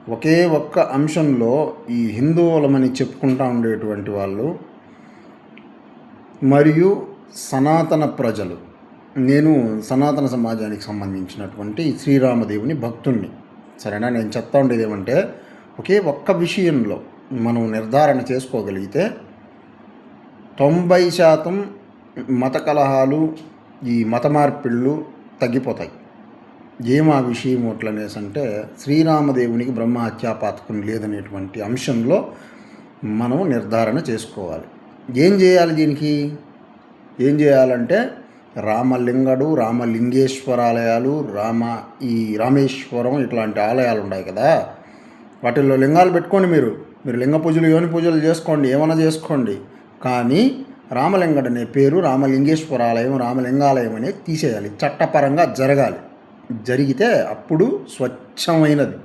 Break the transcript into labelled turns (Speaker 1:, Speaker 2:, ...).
Speaker 1: ఒకే ఒక్క అంశంలో ఈ హిందువులమని చెప్పుకుంటూ ఉండేటువంటి వాళ్ళు మరియు సనాతన ప్రజలు, నేను సనాతన సమాజానికి సంబంధించినటువంటి శ్రీరామదేవుని భక్తుణ్ణి. సరేనా? నేను చెప్తా ఉండేది ఏమంటే, ఒకే ఒక్క విషయంలో మనం నిర్ధారణ చేసుకోగలిగితే 90% మత కలహాలు, ఈ మత మార్పిళ్ళు తగ్గిపోతాయి. ఆ విషయం ఎట్లనేసి అంటే, శ్రీరామదేవునికి బ్రహ్మహత్యా పాతకం లేదనేటువంటి అంశంలో మనం నిర్ధారణ చేసుకోవాలి. ఏం చేయాలి? దీనికి ఏం చేయాలంటే, రామలింగడు, రామలింగేశ్వరాలయాలు, ఈ రామేశ్వరం ఇట్లాంటి ఆలయాలు ఉన్నాయి కదా, వాటిల్లో లింగాలు పెట్టుకోండి. మీరు లింగ పూజలు, యోని పూజలు చేసుకోండి, ఏమైనా చేసుకోండి. కానీ రామలింగడు అనే పేరు రామలింగేశ్వరాలయం, రామలింగాలయం అనేది తీసేయాలి. చట్టపరంగా జరగాలి. జరిగితే అప్పుడు స్వచ్ఛమైనది.